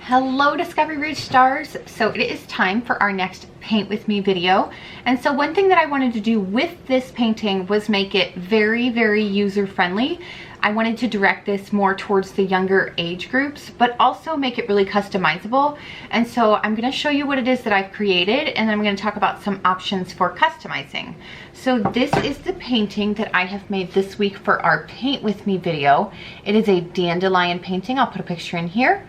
Hello Discovery Ridge stars. So it is time for our next paint with me video. And so one thing that I wanted to do with this painting was make it very user friendly. I wanted to direct this more towards the younger age groups, but also make it really customizable. And so I'm going to show you what it is that I've created, and then I'm going to talk about some options for customizing. So this is the painting that I have made this week for our paint with me video. It is a dandelion painting. I'll put a picture in here.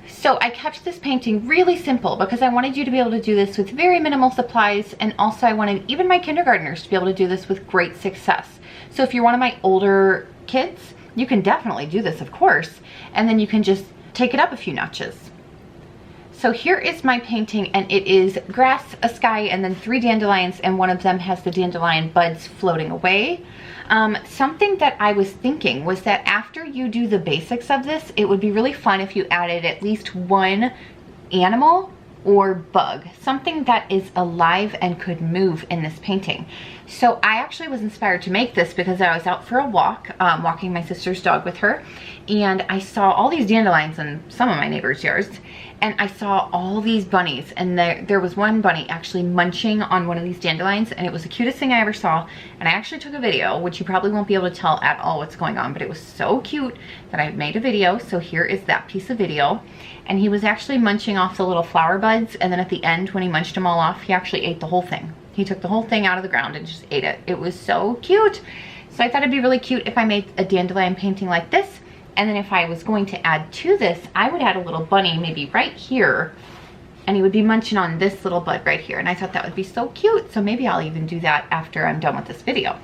So I kept this painting really simple because I wanted you to be able to do this with very minimal supplies, and also I wanted even my kindergartners to be able to do this with great success. So if you're one of my older kids, you can definitely do this, of course, and then you can just take it up a few notches. So here is my painting, and it is grass, a sky, and then 3 dandelions, and one of them has the dandelion buds floating away. Something that I was thinking was that after you do the basics of this, it would be really fun if you added at least one animal or bug, something that is alive and could move in this painting. So I actually was inspired to make this because I was out for a walk, walking my sister's dog with her, and I saw all these dandelions in some of my neighbors' yards, and I saw all these bunnies, and there was one bunny actually munching on one of these dandelions, and it was the cutest thing I ever saw. And I actually took a video, which you probably won't be able to tell at all what's going on, but it was so cute that I made a video. So here is that piece of video. And he was actually munching off the little flower buds, and then at the end when he munched them all off, he actually ate the whole thing. He took the whole thing out of the ground and just ate it. It was so cute. So I thought it'd be really cute if I made a dandelion painting like this. And then if I was going to add to this, I would add a little bunny maybe right here, and he would be munching on this little bud right here. And I thought that would be so cute. So maybe I'll even do that after I'm done with this video.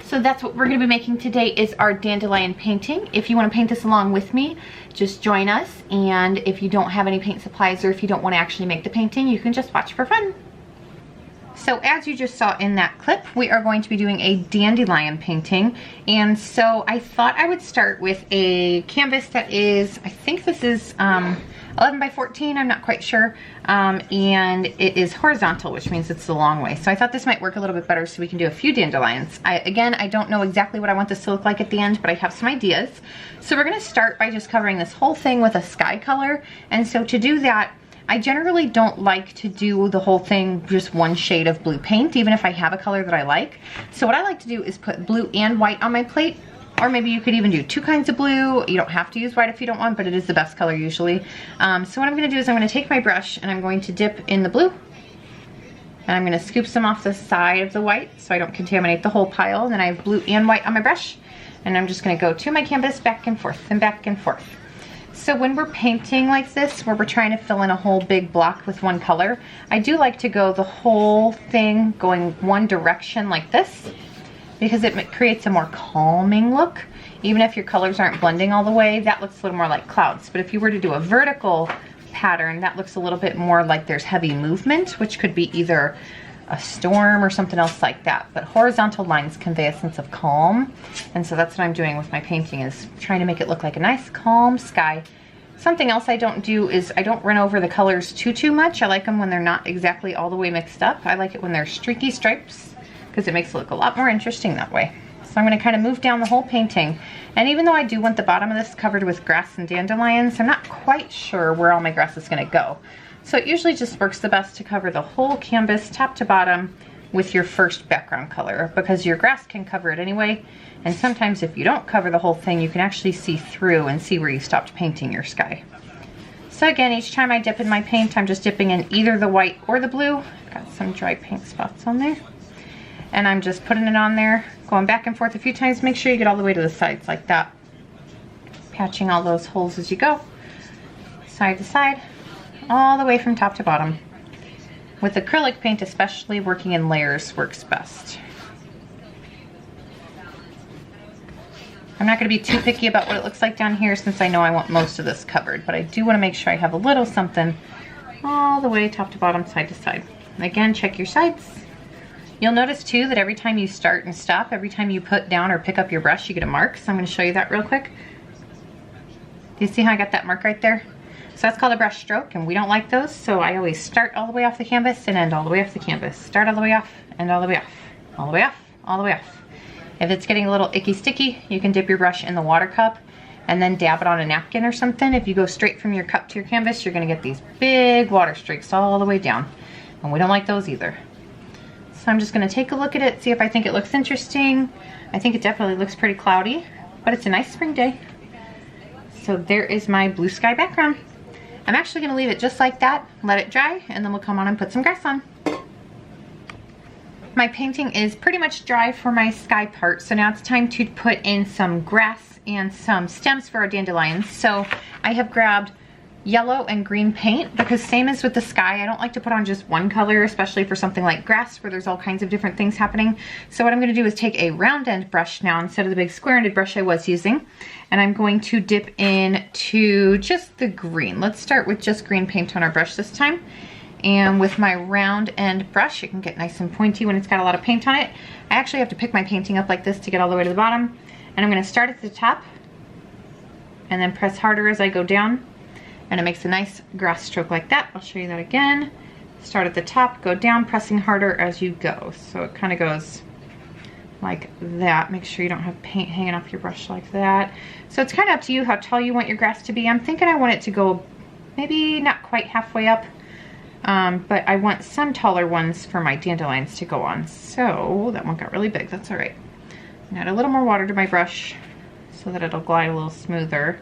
So that's what we're going to be making today, is our dandelion painting. If you want to paint this along with me, just join us. And if you don't have any paint supplies, or if you don't want to actually make the painting, you can just watch for fun. So as you just saw in that clip, we are going to be doing a dandelion painting. And so I thought I would start with a canvas that is, I think this is 11 by 14, I'm not quite sure. And it is horizontal, which means it's the long way. So I thought this might work a little bit better so we can do a few dandelions. Again, I don't know exactly what I want this to look like at the end, but I have some ideas. So we're gonna start by just covering this whole thing with a sky color. And so to do that, I generally don't like to do the whole thing just one shade of blue paint, even if I have a color that I like. So what I like to do is put blue and white on my plate, or maybe you could even do 2 kinds of blue. You don't have to use white if you don't want, but it is the best color usually. So what I'm gonna do is I'm gonna take my brush and I'm going to dip in the blue, and I'm gonna scoop some off the side of the white so I don't contaminate the whole pile. And then I have blue and white on my brush, and I'm just gonna go to my canvas back and forth and back and forth. So when we're painting like this, where we're trying to fill in a whole big block with one color, I do like to go the whole thing going one direction like this, because it creates a more calming look. Even if your colors aren't blending all the way, that looks a little more like clouds. But if you were to do a vertical pattern, that looks a little bit more like there's heavy movement, which could be either a storm or something else like that. But horizontal lines convey a sense of calm, and so that's what I'm doing with my painting, is trying to make it look like a nice calm sky. Something else I don't do is I don't run over the colors too much. I like them when they're not exactly all the way mixed up. I like it when they're streaky stripes, because it makes it look a lot more interesting that way. So I'm going to kind of move down the whole painting, and even though I do want the bottom of this covered with grass and dandelions, I'm not quite sure where all my grass is going to go. So it usually just works the best to cover the whole canvas top to bottom with your first background color, because your grass can cover it anyway. And sometimes if you don't cover the whole thing, you can actually see through and see where you stopped painting your sky. So again, each time I dip in my paint, I'm just dipping in either the white or the blue. Got some dry paint spots on there. And I'm just putting it on there, going back and forth a few times. Make sure you get all the way to the sides like that. Patching all those holes as you go, side to side, all the way from top to bottom. With acrylic paint especially, working in layers works best. I'm not going to be too picky about what it looks like down here, since I know I want most of this covered, but I do want to make sure I have a little something all the way top to bottom, side to side. Again, check your sides. You'll notice too that every time you start and stop, every time you put down or pick up your brush, you get a mark. So I'm going to show you that real quick. Do you see how I got that mark right there? So that's called a brush stroke, and we don't like those. So I always start all the way off the canvas and end all the way off the canvas. Start all the way off, end all the way off, all the way off, all the way off. If it's getting a little icky sticky, you can dip your brush in the water cup and then dab it on a napkin or something. If you go straight from your cup to your canvas, you're gonna get these big water streaks all the way down. And we don't like those either. So I'm just gonna take a look at it, see if I think it looks interesting. I think it definitely looks pretty cloudy, but it's a nice spring day. So there is my blue sky background. I'm actually gonna leave it just like that, let it dry, and then we'll come on and put some grass on. My painting is pretty much dry for my sky part, so now it's time to put in some grass and some stems for our dandelions. So I have grabbed yellow and green paint because same as with the sky, I don't like to put on just one color, especially for something like grass where there's all kinds of different things happening. So what I'm gonna do is take a round end brush now instead of the big square ended brush I was using, and I'm going to dip into just the green. Let's start with just green paint on our brush this time. And with my round end brush, it can get nice and pointy when it's got a lot of paint on it. I actually have to pick my painting up like this to get all the way to the bottom. And I'm gonna start at the top and then press harder as I go down. And it makes a nice grass stroke like that. I'll show you that again. Start at the top, go down, pressing harder as you go. So it kind of goes like that. Make sure you don't have paint hanging off your brush like that. So it's kind of up to you how tall you want your grass to be. I'm thinking I want it to go maybe not quite halfway up, but I want some taller ones for my dandelions to go on. So that one got really big, that's all right. Add a little more water to my brush so that it'll glide a little smoother.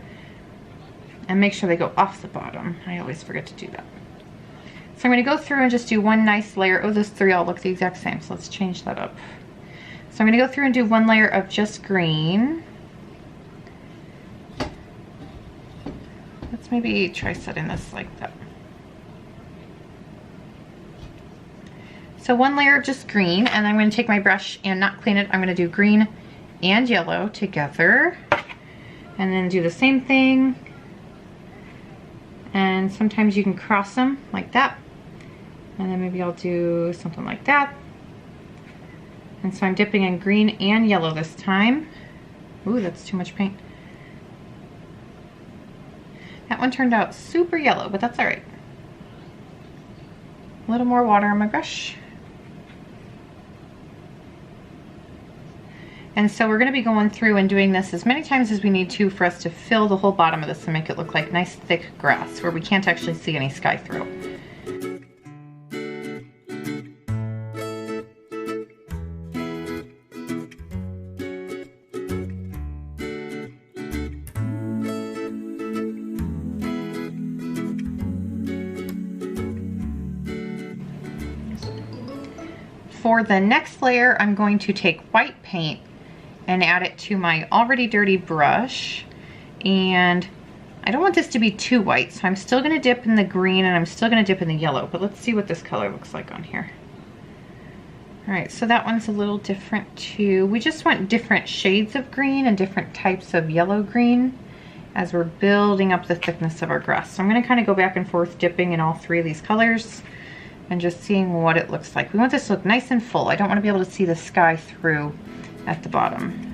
And make sure they go off the bottom. I always forget to do that. So I'm gonna go through and just do one nice layer. Oh, those three all look the exact same, so let's change that up. So I'm gonna go through and do one layer of just green. Let's maybe try setting this like that. So one layer of just green, and I'm gonna take my brush and not clean it. I'm gonna do green and yellow together. And then do the same thing. And sometimes you can cross them like that. And then maybe I'll do something like that. And so I'm dipping in green and yellow this time. Ooh, that's too much paint. That one turned out super yellow, but that's all right. A little more water on my brush. And so we're gonna be going through and doing this as many times as we need to for us to fill the whole bottom of this and make it look like nice thick grass where we can't actually see any sky through. For the next layer, I'm going to take white paint and add it to my already dirty brush. And I don't want this to be too white, so I'm still gonna dip in the green and I'm still gonna dip in the yellow, but let's see what this color looks like on here. All right, so that one's a little different too. We just want different shades of green and different types of yellow green as we're building up the thickness of our grass. So I'm gonna kind of go back and forth dipping in all three of these colors and just seeing what it looks like. We want this to look nice and full. I don't want to be able to see the sky through at the bottom.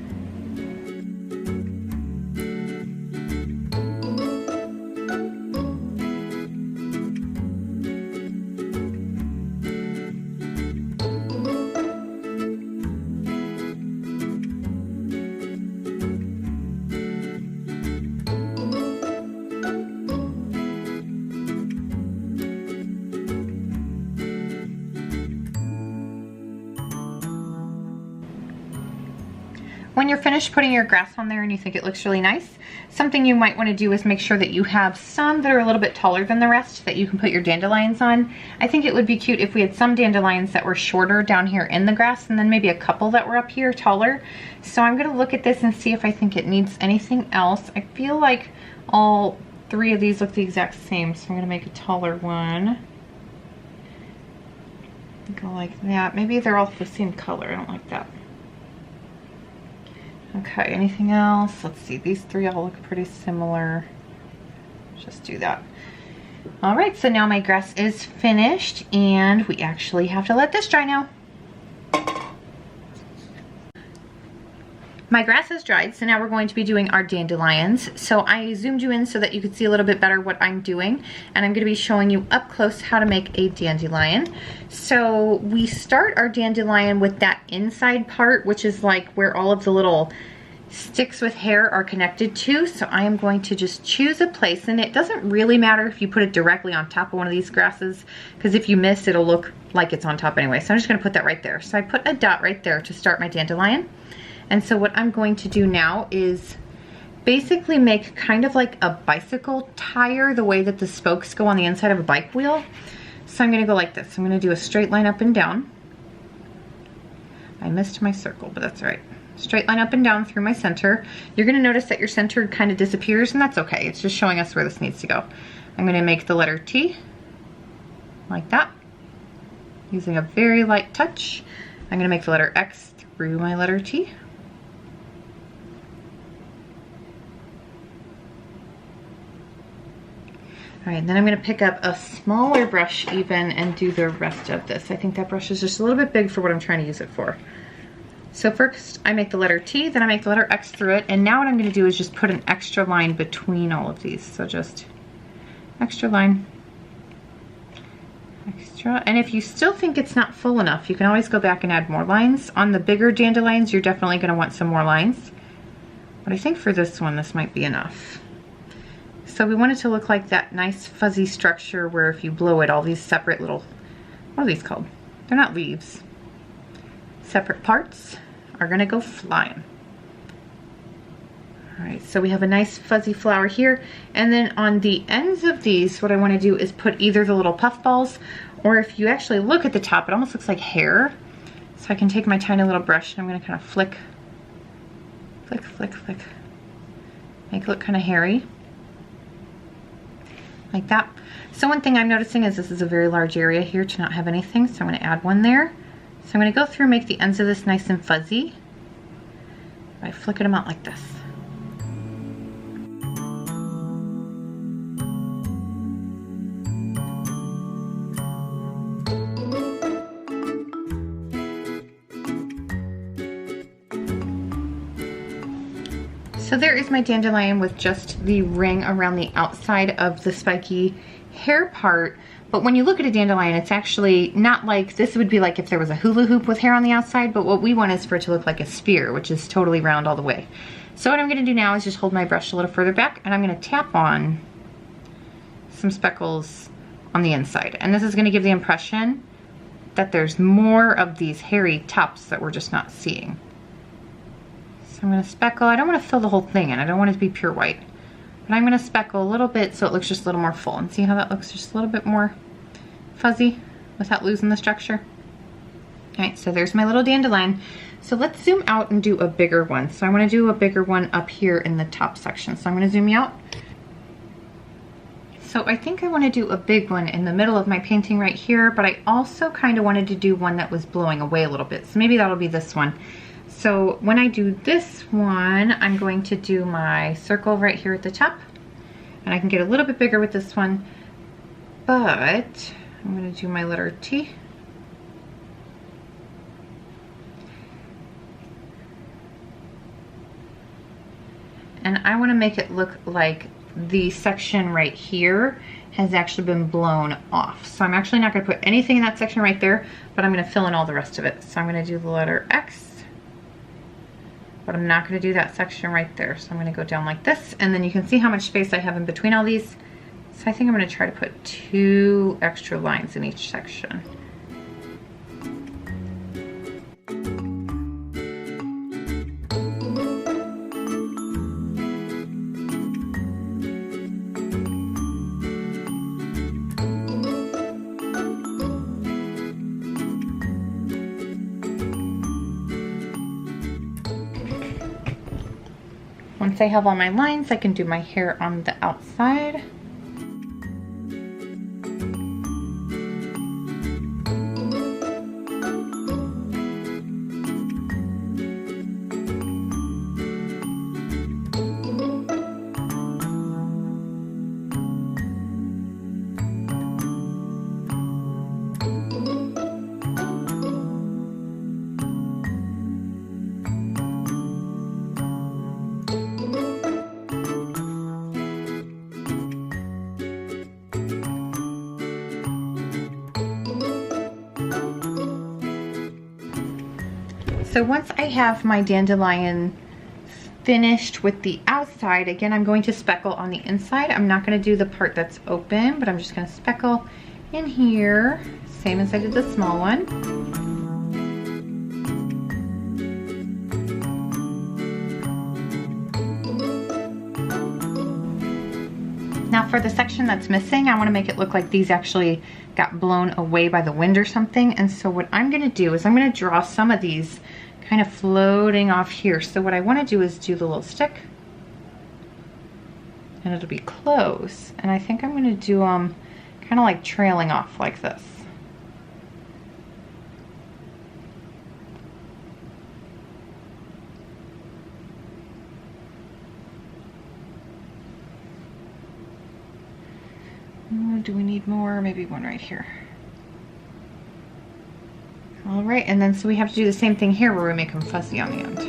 When you're finished putting your grass on there and you think it looks really nice, something you might want to do is make sure that you have some that are a little bit taller than the rest that you can put your dandelions on. I think it would be cute if we had some dandelions that were shorter down here in the grass and then maybe a couple that were up here taller. So I'm going to look at this and see if I think it needs anything else. I feel like all three of these look the exact same, so I'm going to make a taller one. Go like that. Maybe they're all the same color. I don't like that. Okay, anything else? Let's see, these three all look pretty similar. Just do that. All right, so now my grass is finished and we actually have to let this dry now. My grass is dried, so now we're going to be doing our dandelions. So I zoomed you in so that you could see a little bit better what I'm doing, and I'm going to be showing you up close how to make a dandelion. So we start our dandelion with that inside part, which is like where all of the little sticks with hair are connected to. So I am going to just choose a place, and it doesn't really matter if you put it directly on top of one of these grasses, because if you miss, it'll look like it's on top anyway. So I'm just gonna put that right there. So I put a dot right there to start my dandelion. And so what I'm going to do now is basically make kind of like a bicycle tire, the way that the spokes go on the inside of a bike wheel. So I'm gonna go like this. I'm gonna do a straight line up and down. I missed my circle, but that's all right. Straight line up and down through my center. You're gonna notice that your center kind of disappears, and that's okay. It's just showing us where this needs to go. I'm gonna make the letter T, like that, using a very light touch. I'm gonna make the letter X through my letter T. All right, then I'm gonna pick up a smaller brush even and do the rest of this. I think that brush is just a little bit big for what I'm trying to use it for. So first I make the letter T, then I make the letter X through it, and now what I'm gonna do is just put an extra line between all of these. So just extra line, extra. And if you still think it's not full enough, you can always go back and add more lines. On the bigger dandelions, you're definitely gonna want some more lines. But I think for this one, this might be enough. So we want it to look like that nice fuzzy structure where if you blow it, all these separate little, what are these called? They're not leaves. Separate parts are gonna go flying. All right, so we have a nice fuzzy flower here. And then on the ends of these, what I wanna do is put either the little puff balls, or if you actually look at the top, it almost looks like hair. So I can take my tiny little brush and I'm gonna kind of flick, flick, flick, flick. Make it look kind of hairy. Like that. So one thing I'm noticing is this is a very large area here to not have anything, so I'm going to add one there. So I'm going to go through and make the ends of this nice and fuzzy by flicking them out like this. So there is my dandelion with just the ring around the outside of the spiky hair part. But when you look at a dandelion, it's actually not like, this would be like if there was a hula hoop with hair on the outside, but what we want is for it to look like a spear, which is totally round all the way. So what I'm gonna do now is just hold my brush a little further back, and I'm gonna tap on some speckles on the inside. And this is gonna give the impression that there's more of these hairy tops that we're just not seeing. So I'm gonna speckle. I don't wanna fill the whole thing in. I don't want it to be pure white. But I'm gonna speckle a little bit so it looks just a little more full. And see how that looks just a little bit more fuzzy without losing the structure? All right, so there's my little dandelion. So let's zoom out and do a bigger one. So I'm gonna do a bigger one up here in the top section. So I'm gonna zoom you out. So I think I wanna do a big one in the middle of my painting right here, but I also kind of wanted to do one that was blowing away a little bit. So maybe that'll be this one. So when I do this one, I'm going to do my circle right here at the top. And I can get a little bit bigger with this one, but I'm gonna do my letter T. And I wanna make it look like the section right here has actually been blown off. So I'm actually not gonna put anything in that section right there, but I'm gonna fill in all the rest of it. So I'm gonna do the letter X. But I'm not gonna do that section right there. So I'm gonna go down like this, and then you can see how much space I have in between all these. So I think I'm gonna try to put 2 extra lines in each section. Once I have all my lines, I can do my hair on the outside. So once I have my dandelion finished with the outside. Again, I'm going to speckle on the inside. I'm not going to do the part that's open, but I'm just going to speckle in here, same as I did the small one. Now for the section that's missing, I want to make it look like these actually got blown away by the wind or something. And so what I'm going to do is I'm going to draw some of these kind of floating off here. So what I want to do is do the little stick, and it'll be close. And I think I'm going to do them kind of like trailing off like this. Do we need more? Maybe one right here. All right, and then so we have to do the same thing here where we make them fuzzy on the end.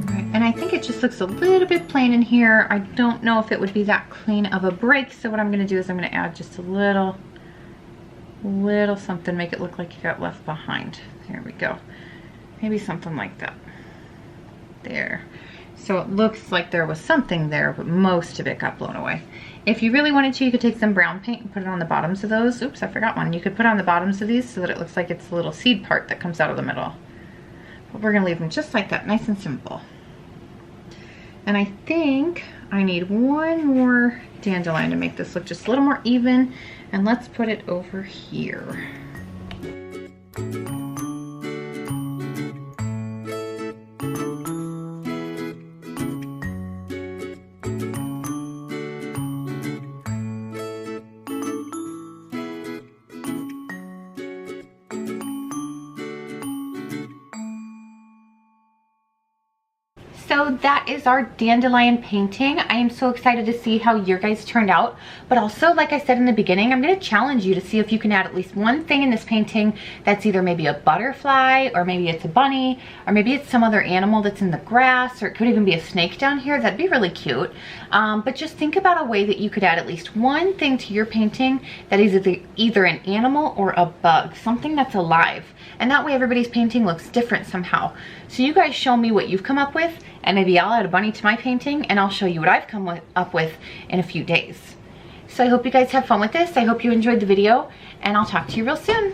All right, and I think it just looks a little bit plain in here. I don't know if it would be that clean of a break, so what I'm gonna do is I'm gonna add just a little something, make it look like you got left behind. There we go. Maybe something like that. There. So it looks like there was something there, but most of it got blown away. If you really wanted to, you could take some brown paint and put it on the bottoms of those. Oops, I forgot one. You could put on the bottoms of these so that it looks like it's a little seed part that comes out of the middle. But we're gonna leave them just like that, nice and simple. And I think I need one more dandelion to make this look just a little more even. And let's put it over here. So that is our dandelion painting. I am so excited to see how your guys turned out. But also, like I said in the beginning, I'm going to challenge you to see if you can add at least one thing in this painting that's either maybe a butterfly, or maybe it's a bunny, or maybe it's some other animal that's in the grass, or it could even be a snake down here. That'd be really cute. But just think about a way that you could add at least one thing to your painting that is either an animal or a bug, something that's alive. And that way everybody's painting looks different somehow. So you guys show me what you've come up with, and maybe I'll add a bunny to my painting, and I'll show you what I've come up with in a few days. So I hope you guys have fun with this. I hope you enjoyed the video, and I'll talk to you real soon.